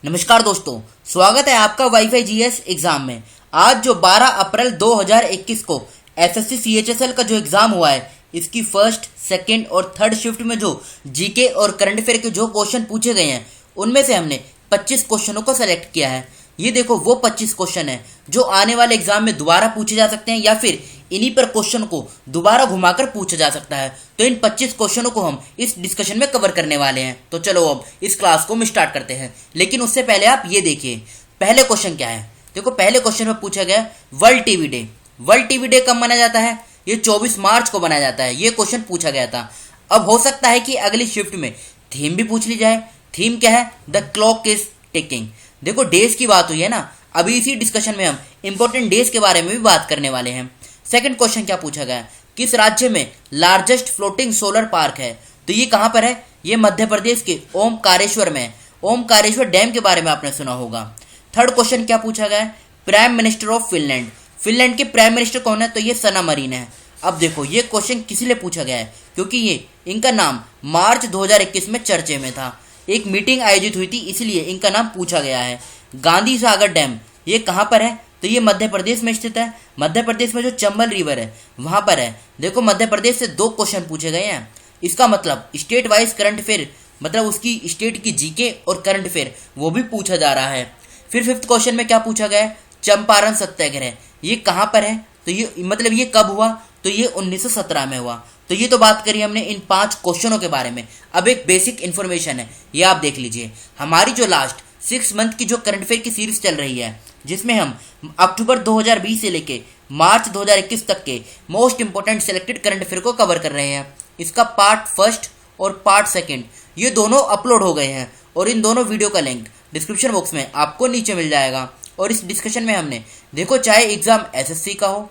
नमस्कार दोस्तों, स्वागत है आपका वाईफाई जीएस एग्जाम में। आज जो 12 अप्रैल 2021 को एसएससी सीएचएसएल का जो एग्जाम हुआ है, इसकी फर्स्ट, सेकंड और थर्ड शिफ्ट में जो जीके और करंट अफेयर के जो क्वेश्चन पूछे गए हैं, उनमें से हमने 25 क्वेश्चनों को सेलेक्ट किया है। ये देखो वो 25 क्वेश्चन है जो आने वाले एग्जाम में दोबारा पूछे जा सकते हैं या फिर इन्हीं पर क्वेश्चन को दोबारा घुमाकर पूछा जा सकता है। तो इन 25 क्वेश्चनों को हम इस डिस्कशन में कवर करने वाले हैं। तो चलो अब इस क्लास को हम स्टार्ट करते हैं, लेकिन उससे पहले आप ये देखिए पहले क्वेश्चन क्या है। देखो पहले क्वेश्चन में पूछा गया world TV day. World TV day कब मनाया जाता है? ये 24 मार्च को मनाया जाता है। ये क्वेश्चन पूछा गया था। अब हो सकता है कि अगली शिफ्ट में थीम भी पूछ ली जाए। थीम क्या है? The clock is ticking. देखो डेज की बात हुई है ना, अभी इसी डिस्कशन में हम इंपॉर्टेंट डेज के बारे में भी बात करने वाले हैं। सेकंड क्वेश्चन क्या पूछा गया? किस राज्य में लार्जेस्ट फ्लोटिंग सोलर पार्क है? तो ये कहां पर है? ये मध्य प्रदेश के ओमकारेश्वर में है। ओमकारेश्वर डैम के बारे में आपने सुना होगा। थर्ड क्वेश्चन क्या पूछा गया है? Prime minister of Finland. Finland के प्राइम मिनिस्टर कौन है? तो ये सना मरीन है। अब देखो ये क्वेश्चन किस लिए पूछा गया है, क्योंकि ये इनका नाम मार्च 2021 में चर्चे में था। एक मीटिंग आयोजित हुई थी, इसलिए इनका नाम पूछा गया है। गांधी सागर डैम ये कहां पर है? तो ये मध्य प्रदेश में स्थित है। मध्य प्रदेश में जो चंबल रिवर है वहां पर है। देखो मध्य प्रदेश से 2 क्वेश्चन पूछे गए हैं। इसका मतलब स्टेट वाइज करंट अफेयर, मतलब उसकी स्टेट की जीके और करंट अफेयर वो भी पूछा जा रहा है। फिर फिफ्थ क्वेश्चन में क्या पूछा गया है? चंपारण सत्याग्रह ये कहां पर है? तो ये मतलब ये कब हुआ? तो ये 1917 में हुआ। तो ये तो बात करी हमने इन 5 क्वेश्चनों के बारे में। अब एक बेसिक इन्फॉर्मेशन है, ये आप देख लीजिए। हमारी जो लास्ट 6 मंथ की जो करंट अफेयर की सीरीज चल रही है, जिसमें हम अक्टूबर 2020 से लेके मार्च 2021 तक के most important selected current affair को कवर कर रहे हैं। इसका पार्ट फर्स्ट और पार्ट सेकंड ये दोनों अपलोड हो गए हैं और इन दोनों वीडियो का लिंक डिस्क्रिप्शन बॉक्स में आपको नीचे मिल जाएगा। और इस डिस्कशन में हमने देखो चाहे एग्जाम एसएससी का हो,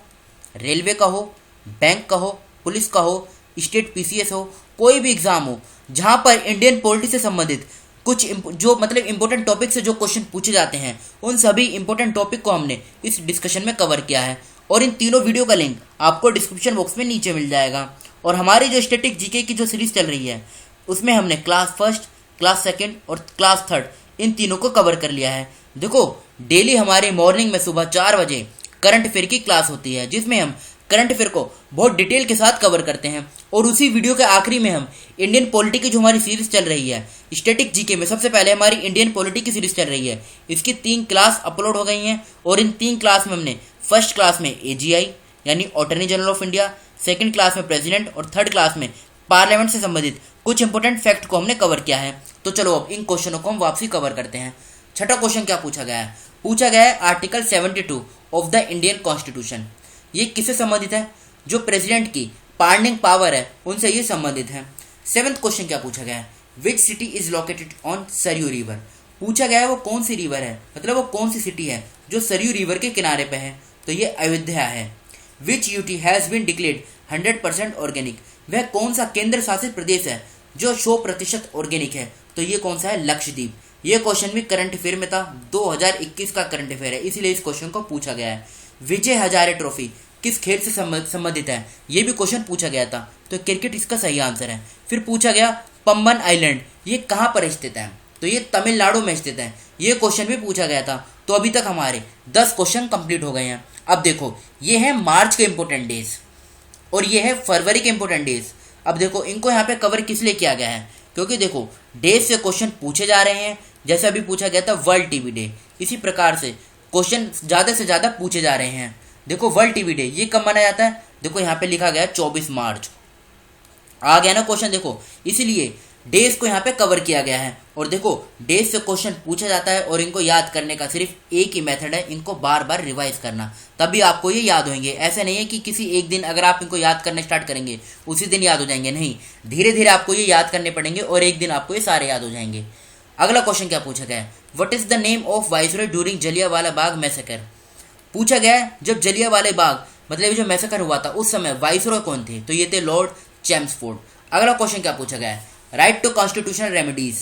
रेलवे का हो, बैंक का हो, पुलिस का हो, स्टेट पीसीएस हो, कोई भी एग्जाम हो जहां पर इंडियन पॉलिटी से संबंधित कुछ जो मतलब इंपॉर्टेंट टॉपिक से जो क्वेश्चन पूछे जाते हैं, उन सभी इंपॉर्टेंट टॉपिक को हमने इस डिस्कशन में कवर किया है। और इन तीनों वीडियो का लिंक आपको डिस्क्रिप्शन बॉक्स में नीचे मिल जाएगा। और हमारी जो स्टैटिक जीके की जो सीरीज चल रही है, उसमें हमने क्लास फर्स्ट, क्लास सेकेंड और क्लास थर्ड इन तीनों को कवर कर लिया है। देखो डेली हमारे मॉर्निंग में सुबह 4 बजे करंट अफेयर की क्लास होती है, जिसमें हम करंट अफेयर को बहुत डिटेल के साथ कवर करते हैं। और उसी वीडियो के आखिरी में हम इंडियन पॉलिटी की जो हमारी सीरीज चल रही है स्टैटिक जीके में, सबसे पहले हमारी इंडियन पॉलिटी की सीरीज चल रही है। इसकी 3 क्लास अपलोड हो गई हैं और इन 3 क्लास में हमने फर्स्ट क्लास में एजीआई यानी attorney general of India, second class में प्रेसिडेंट और थर्ड क्लास में पार्लियामेंट से संबंधित कुछ इंपोर्टेंट फैक्ट को हमने कवर किया है। तो चलो अब इन क्वेश्चनों को हम वापसी कवर करते हैं। छठा क्वेश्चन क्या पूछा गया है? पूछा गया है article 72 of the Indian constitution ये किससे संबंधित है? जो प्रेसिडेंट की पार्डनिंग पावर है उनसे ये संबंधित है। 7th क्वेश्चन क्या पूछा गया है? Which city is located on Saryu river. पूछा गया है वो कौन सी रिवर है, मतलब वो कौन सी सिटी है जो सरयू रिवर के किनारे पे है? तो ये अयोध्या है। Which UT has been declared 100% organic. वह कौन सा केंद्र शासित प्रदेश है जो 100% ऑर्गेनिक है? तो ये कौन सा है? लक्षद्वीप। ये क्वेश्चन भी करंट अफेयर में था, 2021 का करंट अफेयर है, इसलिए इस क्वेश्चन को पूछा गया है। विजय हजारे ट्रॉफी किस खेल से संबंधित है? ये भी क्वेश्चन पूछा गया था, तो क्रिकेट इसका सही आंसर है। फिर पूछा गया पम्बन आइलैंड ये कहां पर स्थित है? तो ये तमिलनाडु में स्थित है। ये क्वेश्चन भी पूछा गया था। तो अभी तक हमारे 10 क्वेश्चन कंप्लीट हो गए हैं। अब देखो ये है मार्च के इंपोर्टेंट डेज और ये है फरवरी के इंपोर्टेंट डेज। अब देखो इनको यहाँ पे कवर किस लिए किया गया है? क्योंकि देखो डेज से क्वेश्चन पूछे जा रहे हैं। जैसे अभी पूछा गया था वर्ल्ड टीवी डे, इसी प्रकार से क्वेश्चन ज्यादा से ज्यादा पूछे जा रहे हैं। देखो वर्ल्ड टीवी डे ये कब मनाया जाता है? देखो यहाँ पे लिखा गया 24 मार्च। आ गया ना क्वेश्चन? देखो इसीलिए डेज को यहाँ पे कवर किया गया है। और देखो डेज से क्वेश्चन पूछा जाता है और इनको याद करने का सिर्फ एक ही मेथड है, इनको बार बार रिवाइज करना, तभी आपको ये याद होंगे। ऐसा नहीं है कि किसी एक दिन अगर आप इनको याद करने स्टार्ट करेंगे उसी दिन याद हो जाएंगे, नहीं, धीरे धीरे आपको ये याद करने पड़ेंगे और एक दिन आपको ये सारे याद हो जाएंगे। अगला क्वेश्चन क्या पूछा गया है? What is the name of viceroy during Jallianwala Bagh massacre. पूछा गया है जब जलियांवाला बाग मतलब जो मैसेकर हुआ था उस समय वाइसरॉय कौन थे? तो ये थे लॉर्ड चैम्सफोर्ड। अगला क्वेश्चन क्या पूछा गया है? Right to constitutional remedies.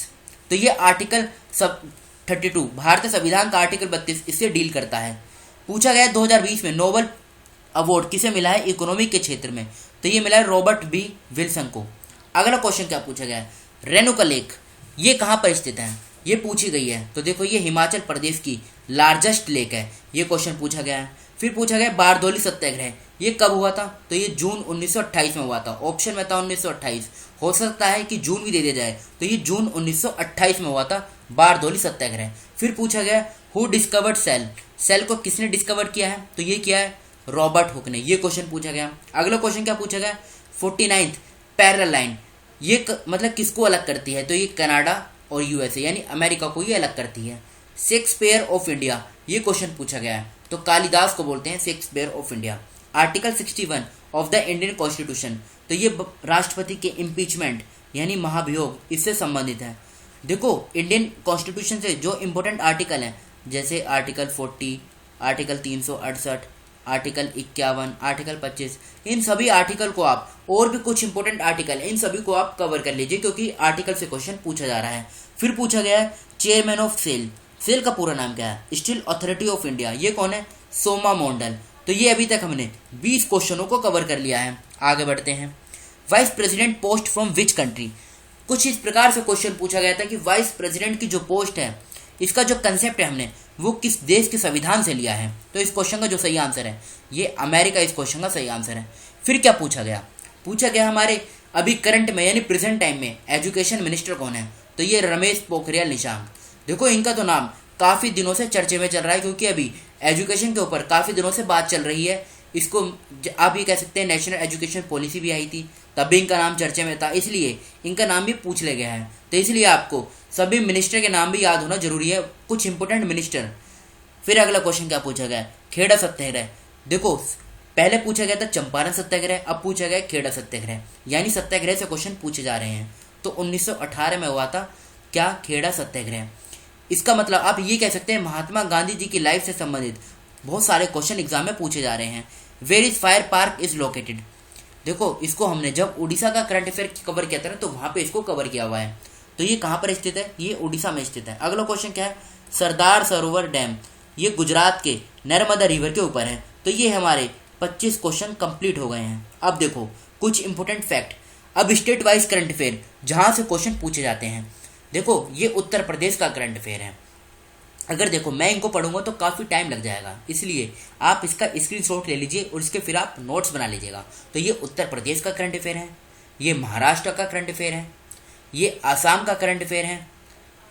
तो ये आर्टिकल 32 भारतीय संविधान का आर्टिकल 32 इससे डील करता है। पूछा गया 2020 में नोबेल अवार्ड किसे मिला है इकोनॉमी के क्षेत्र में? तो ये मिला है रॉबर्ट बी विल्सन को। अगला क्वेश्चन क्या पूछा गया है? रेणुका लेक ये कहां पर स्थित है? ये पूछी गई है। तो देखो ये हिमाचल प्रदेश की लार्जेस्ट लेक है, ये क्वेश्चन पूछा गया है। फिर पूछा गया बारदोली सत्याग्रह, ये कब हुआ था? तो ये जून 1928 में हुआ था। ऑप्शन में था 1928, हो सकता है कि जून भी दे दिया जाए, तो ये जून 1928 में हुआ था बारदोली सत्याग्रह। फिर पूछा गया हु डिस्कवर्ड सेल, सेल को किसने डिस्कवर किया है? तो ये किया है रॉबर्ट हुक ने, ये क्वेश्चन पूछा गया। अगला क्वेश्चन क्या पूछा गया? 49th पैरेलल लाइन, ये मतलब किसको अलग करती है? तो ये कनाडा और यूएसए यानी अमेरिका को ये अलग करती है। शेक्सपियर ऑफ इंडिया, ये क्वेश्चन पूछा गया है। तो कालिदास को बोलते हैं Shakespeare of India. Article 61 of the Indian constitution, तो ये राष्ट्रपति के इम्पीचमेंट यानी महाभियोग, इससे संबंधित है। देखो इंडियन कॉन्स्टिट्यूशन से जो इंपॉर्टेंट आर्टिकल हैं, जैसे आर्टिकल 40, आर्टिकल 368, आर्टिकल 51, आर्टिकल 25, इन सभी आर्टिकल को आप, और भी कुछ इंपॉर्टेंट आर्टिकल, इन सभी को आप कवर कर लीजिए, क्योंकि आर्टिकल से क्वेश्चन पूछा जा रहा है। फिर पूछा गया है चेयरमैन ऑफ सेल, सेल का पूरा नाम क्या है? स्टील अथॉरिटी ऑफ इंडिया, ये कौन है? सोमा मोंडल। तो ये अभी तक हमने 20 क्वेश्चनों को कवर कर लिया है। आगे बढ़ते हैं। Vice president post from which country, कुछ इस प्रकार से क्वेश्चन पूछा गया था कि वाइस प्रेसिडेंट की जो पोस्ट है, इसका जो कंसेप्ट है हमने वो किस देश के संविधान से लिया है? तो इस क्वेश्चन का जो सही आंसर है ये अमेरिका, इस क्वेश्चन का सही आंसर है। फिर क्या पूछा गया? पूछा गया हमारे अभी करंट में यानी प्रेजेंट टाइम में एजुकेशन मिनिस्टर कौन है? तो ये रमेश पोखरियाल निशंक। देखो इनका तो नाम काफ़ी दिनों से चर्चे में चल रहा है, क्योंकि अभी एजुकेशन के ऊपर काफ़ी दिनों से बात चल रही है। इसको आप ये कह सकते हैं नेशनल एजुकेशन पॉलिसी भी आई थी, तब भी इनका नाम चर्चे में था, इसलिए इनका नाम भी पूछ लिया गया है। तो इसलिए आपको सभी मिनिस्टर के नाम भी याद होना जरूरी है, कुछ इंपोर्टेंट मिनिस्टर। फिर अगला क्वेश्चन क्या पूछा गया? खेड़ा सत्याग्रह। देखो पहले पूछा गया था चंपारण सत्याग्रह, अब पूछा गया खेड़ा सत्याग्रह, यानी सत्याग्रह से क्वेश्चन पूछे जा रहे हैं। तो 1918 में हुआ था क्या? खेड़ा सत्याग्रह। इसका मतलब आप ये कह सकते हैं महात्मा गांधी जी की लाइफ से संबंधित बहुत सारे क्वेश्चन एग्जाम में पूछे जा रहे हैं। Where is fire park is located, देखो इसको हमने जब उड़ीसा का करंट अफेयर कवर किया था ना, तो वहां पे इसको कवर किया हुआ है। तो ये कहाँ पर स्थित है? ये उड़ीसा में स्थित है। अगला क्वेश्चन क्या है? सरदार सरोवर डैम, ये गुजरात के नर्मदा रिवर के ऊपर है। तो ये हमारे 25 क्वेश्चन कंप्लीट हो गए हैं। अब देखो कुछ इंपोर्टेंट फैक्ट, अब स्टेट वाइज करंट अफेयर जहाँ से क्वेश्चन पूछे जाते हैं। देखो ये उत्तर प्रदेश का करंट अफेयर है। अगर देखो मैं इनको पढ़ूंगा तो काफ़ी टाइम लग जाएगा, इसलिए आप इसका स्क्रीनशॉट ले लीजिए और इसके फिर आप नोट्स बना लीजिएगा। तो ये उत्तर प्रदेश का करंट अफेयर है, ये महाराष्ट्र का करंट अफेयर है, ये आसाम का करंट अफेयर है,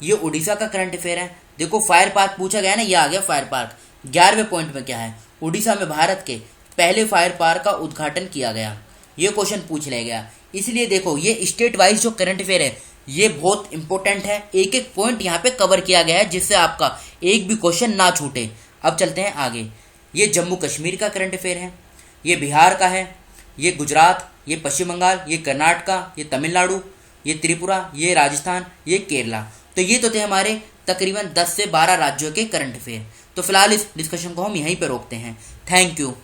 ये उड़ीसा का करंट अफेयर है। देखो फायर पार्क पूछा गया ना, ये आ गया फायर पार्क। 11वें पॉइंट में क्या है? उड़ीसा में भारत के पहले फायर पार्क का उद्घाटन किया गया, ये क्वेश्चन पूछ लिया गया। इसलिए देखो ये स्टेट वाइज जो करंट अफेयर है ये बहुत इंपॉर्टेंट है, एक एक पॉइंट यहाँ पे कवर किया गया है जिससे आपका एक भी क्वेश्चन ना छूटे। अब चलते हैं आगे। ये जम्मू कश्मीर का करंट अफेयर है, ये बिहार का है, ये गुजरात, ये पश्चिम बंगाल, ये कर्नाटका, ये तमिलनाडु, ये त्रिपुरा, ये राजस्थान, ये केरला। तो ये तो थे हमारे तकरीबन 10 से 12 राज्यों के करंट अफेयर। तो फिलहाल इस डिस्कशन को हम यहीं पर रोकते हैं। Thank you.